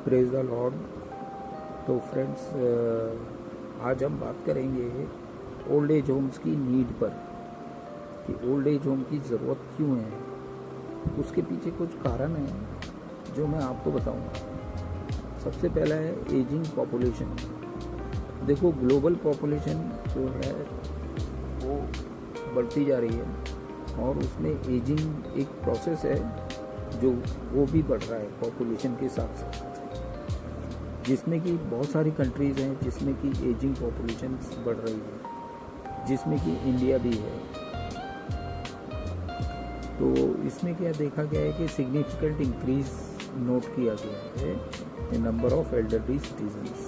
Praise the Lord. तो friends, आज हम बात करेंगे ओल्ड एज होम्स की नीड पर कि ओल्ड एज होम की ज़रूरत क्यों है। उसके पीछे कुछ कारण हैं जो मैं आपको बताऊंगा। सबसे पहला है एजिंग पॉपुलेशन। देखो, ग्लोबल पॉपुलेशन जो है वो बढ़ती जा रही है और उसमें एजिंग एक प्रोसेस है जो वो भी बढ़ रहा है पॉपुलेशन के साथ साथ, जिसमें कि बहुत सारी कंट्रीज़ हैं जिसमें कि एजिंग पॉपुलेशन बढ़ रही है, जिसमें कि इंडिया भी है। तो इसमें क्या देखा गया है कि सिग्निफिकेंट इंक्रीज नोट किया गया है इन नंबर ऑफ एल्डरली सिटीजन्स।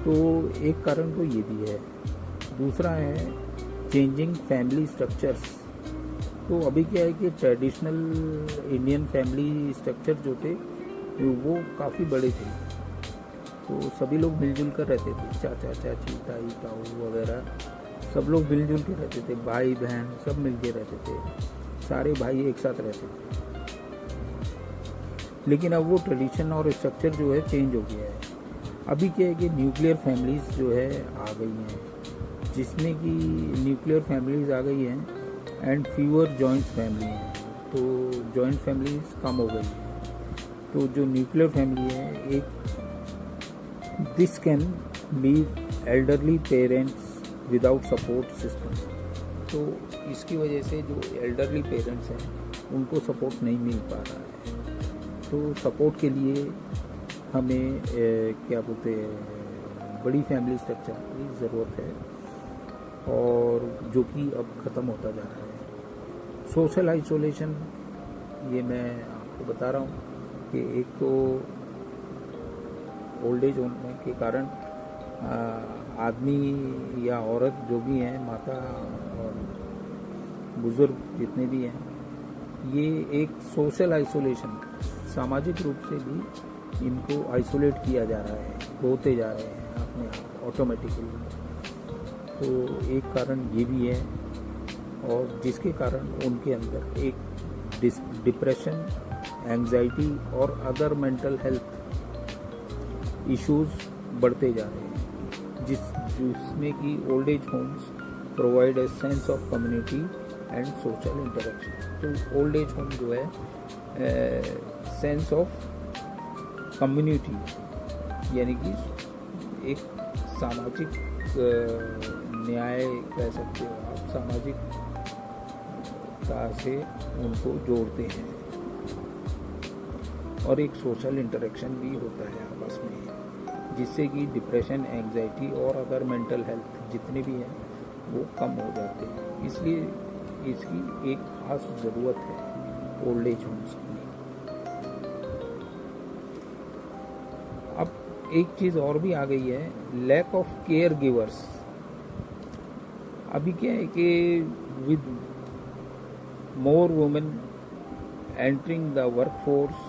तो एक कारण तो ये भी है। दूसरा है चेंजिंग फैमिली स्ट्रक्चर्स। तो अभी क्या है कि ट्रेडिशनल इंडियन फैमिली स्ट्रक्चर जो थे वो काफ़ी बड़े थे, तो सभी लोग मिलजुल कर रहते थे। चाचा चाची, ताई ताऊ वगैरह सब लोग मिलजुल के रहते थे। भाई बहन सब मिल के रहते थे, सारे भाई एक साथ रहते थे। लेकिन अब वो ट्रेडिशन और स्ट्रक्चर जो है चेंज हो गया है। अभी क्या है कि न्यूक्लियर फैमिलीज़ जो है आ गई हैं, जिसमें कि न्यूक्लियर फैमिलीज़ आ गई हैं एंड फ्यूअर जॉइंट फैमिली हैं। तो जॉइंट फैमिलीज़ कम हो गई हैं। तो जो न्यूक्लियर फैमिली है, एक this can leave elderly parents without support system. तो इसकी वजह से जो एल्डरली पेरेंट्स हैं उनको सपोर्ट नहीं मिल पा रहा है। तो सपोर्ट के लिए हमें क्या बोलते हैं, बड़ी फैमिली स्ट्रक्चर की ज़रूरत है, और जो कि अब ख़त्म होता जा रहा है। सोशल आइसोलेशन, ये मैं आपको बता रहा हूँ कि एक तो ओल्ड एज होने के कारण आदमी या औरत जो भी हैं, माता और बुज़ुर्ग जितने भी हैं, ये एक सोशल आइसोलेशन, सामाजिक रूप से भी इनको आइसोलेट किया जा रहा है, होते जा रहे हैं अपने आप ऑटोमेटिकली। तो एक कारण ये भी है, और जिसके कारण उनके अंदर एक डिप्रेशन, एंजाइटी और अदर मेंटल हेल्थ इश्यूज बढ़ते जा रहे हैं, जिसमें कि old age homes provide a sense of community and social interaction. तो ओल्ड एज होम जो है सेंस ऑफ कम्युनिटी, यानी कि एक सामाजिक न्याय कह सकते हो आप, सामाजिक से उनको जोड़ते हैं, और एक सोशल इंटरेक्शन भी होता है आपस में, जिससे कि डिप्रेशन, एंजाइटी और अदर मेंटल हेल्थ जितने भी हैं वो कम हो जाते हैं। इसलिए इसकी एक खास ज़रूरत है ओल्ड एज होम्स की। अब एक चीज़ और भी आ गई है, लैक ऑफ केयर गिवर्स। अभी क्या है कि with more women entering the workforce,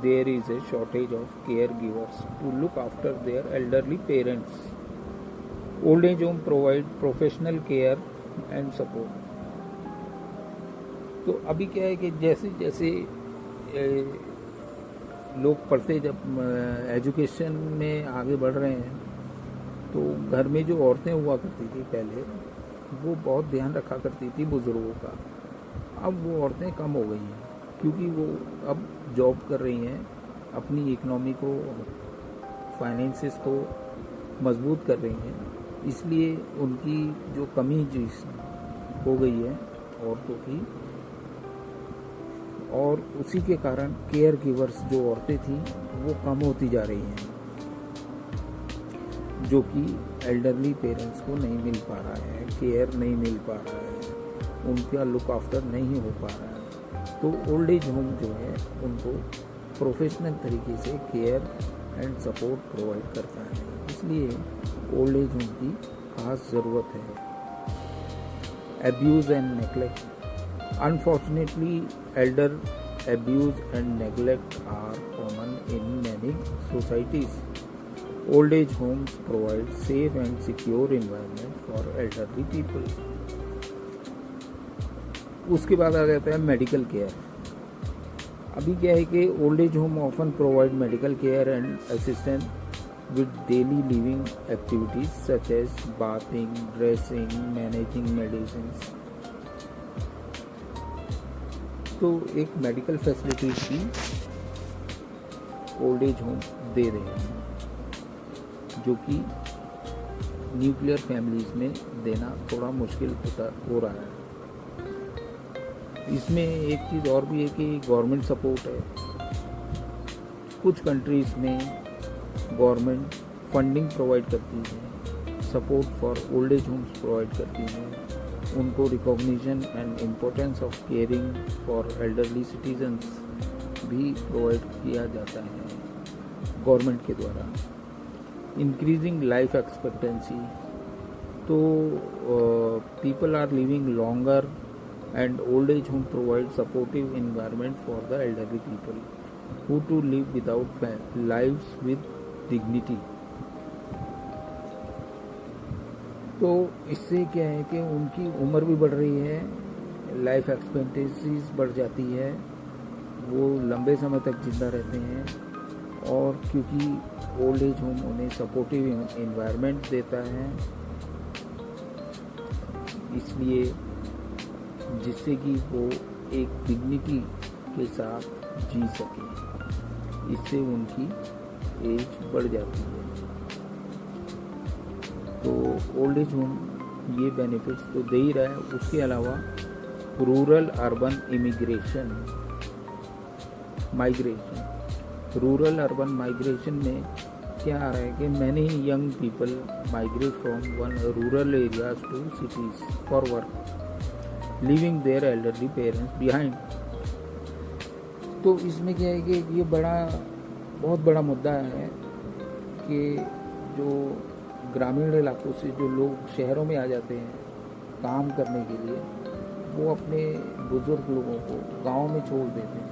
there is a shortage of caregivers to look after their elderly parents. Old age home provide professional care and support. तो अभी क्या है कि जैसे जैसे लोग पढ़ते, जब एजुकेशन में आगे बढ़ रहे हैं, तो घर में जो औरतें हुआ करती थी पहले, वो बहुत ध्यान रखा करती थी बुज़ुर्गों का। अब वो औरतें कम हो गई हैं, क्योंकि वो अब जॉब कर रही हैं, अपनी इकनॉमी को, फाइनेंसेस को मजबूत कर रही हैं। इसलिए उनकी जो कमी जिस हो गई है औरतों की, और उसी के कारण केयर गिवर्स जो औरतें थी वो कम होती जा रही हैं, जो कि एल्डरली पेरेंट्स को नहीं मिल पा रहा है, केयर नहीं मिल पा रहा है, उनका लुक आफ्टर नहीं हो पा रहा है। तो ओल्ड एज होम जो है उनको प्रोफेशनल तरीके से केयर एंड सपोर्ट प्रोवाइड करता है, इसलिए ओल्ड एज होम की खास ज़रूरत है। Abuse and neglect. Unfortunately elder abuse and neglect are common in many societies. Old age homes provide safe and secure environment for elderly people. उसके बाद आ जाता है मेडिकल केयर। अभी क्या है कि old age home often provide medical care and assistance with daily living activities such as bathing, dressing, managing medicines. तो एक मेडिकल फैसिलिटीज भी ओल्ड एज होम दे रहे हैं, जो कि न्यूक्लियर फैमिलीज में देना थोड़ा मुश्किल हो रहा है। इसमें एक चीज़ और भी है कि गवर्नमेंट सपोर्ट है। कुछ कंट्रीज़ में गवर्नमेंट फंडिंग प्रोवाइड करती है, support for old age homes provide करती है, उनको recognition and importance of caring for elderly citizens भी प्रोवाइड किया जाता है गवर्नमेंट के द्वारा। इंक्रीजिंग लाइफ एक्सपेक्टेंसी, तो people are living longer and old age home provide supportive environment for the elderly people who to live without lives with dignity। तो इससे क्या है कि उनकी उम्र भी बढ़ रही है, लाइफ एक्सपेक्टेंसीज बढ़ जाती है, वो लंबे समय तक जिंदा रहते हैं, और क्योंकि ओल्ड एज होम उन्हें सपोर्टिव इन्वायरमेंट देता है, इसलिए जिससे कि वो एक डिग्निटी के साथ जी सके, इससे उनकी एज बढ़ जाती है। तो ओल्ड एज होम ये बेनिफिट्स तो दे ही रहा है। उसके अलावा रूरल अर्बन माइग्रेशन में क्या आ रहा है कि many young people migrate from rural areas to cities for work, living their elderly parents behind. तो इसमें क्या है कि ये बहुत बड़ा मुद्दा है कि जो ग्रामीण इलाकों से जो लोग शहरों में आ जाते हैं काम करने के लिए, वो अपने बुजुर्ग लोगों को गांव में छोड़ देते हैं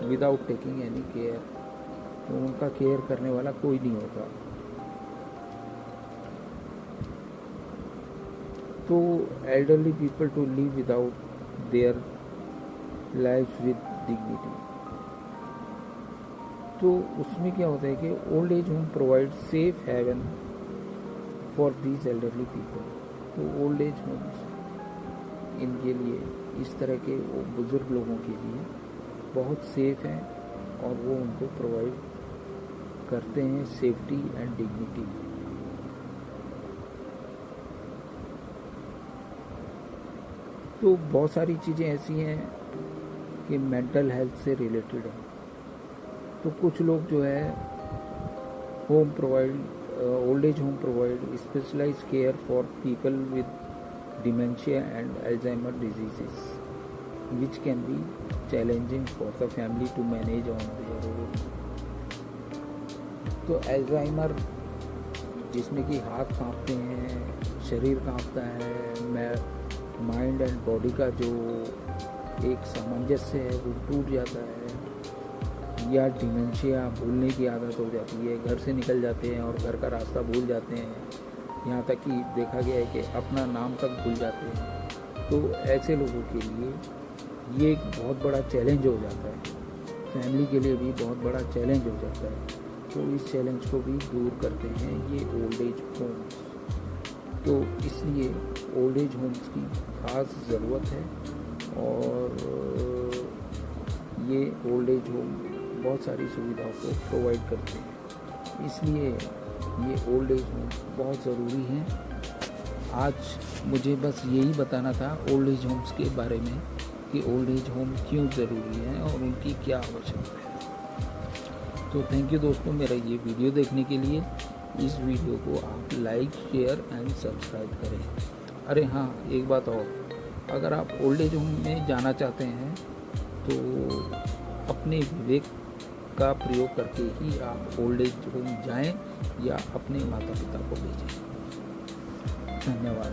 विदाउट टेकिंग एनी केयर। तो उनका केयर करने वाला कोई नहीं होता। तो elderly people to live without their life with dignity. तो उसमें क्या होता है कि old age home provide safe haven for these elderly people. तो ओल्ड एज होम्स इनके लिए, इस तरह के बुजुर्ग लोगों के लिए बहुत सेफ हैं, और वो उनको प्रोवाइड करते हैं सेफ्टी एंड डिग्निटी। तो बहुत सारी चीज़ें ऐसी हैं कि मेंटल हेल्थ से रिलेटेड है। तो कुछ लोग जो है home provide old age home provide specialised care for people with dementia and Alzheimer diseases which can be challenging for the family to manage on their own. तो अल्जाइमर, जिसमें कि हाथ कांपते हैं, शरीर कांपता है, माइंड एंड बॉडी का जो एक सामंजस्य है वो टूट जाता है, या डिमेंशिया, भूलने की आदत हो जाती है, घर से निकल जाते हैं और घर का रास्ता भूल जाते हैं, यहाँ तक कि देखा गया है कि अपना नाम तक भूल जाते हैं। तो ऐसे लोगों के लिए ये एक बहुत बड़ा चैलेंज हो जाता है, फैमिली के लिए भी बहुत बड़ा चैलेंज हो जाता है। तो इस चैलेंज को भी दूर करते हैं ये ओल्ड एज होम्स। तो इसलिए ओल्ड एज होम्स की खास ज़रूरत है, और ये ओल्ड एज होम बहुत सारी सुविधाओं को प्रोवाइड करते हैं, इसलिए ये ओल्ड एज होम बहुत ज़रूरी हैं। आज मुझे बस यही बताना था ओल्ड एज होम्स के बारे में कि ओल्ड एज होम क्यों ज़रूरी है और उनकी क्या आवश्यकता है। तो थैंक यू दोस्तों, मेरा ये वीडियो देखने के लिए। इस वीडियो को आप लाइक, शेयर एंड सब्सक्राइब करें। अरे हाँ, एक बात और, अगर आप ओल्ड एज होम में जाना चाहते हैं तो अपने विवेक का प्रयोग करके ही आप ओल्ड एज होम जाएं या अपने माता पिता को भेजें। धन्यवाद।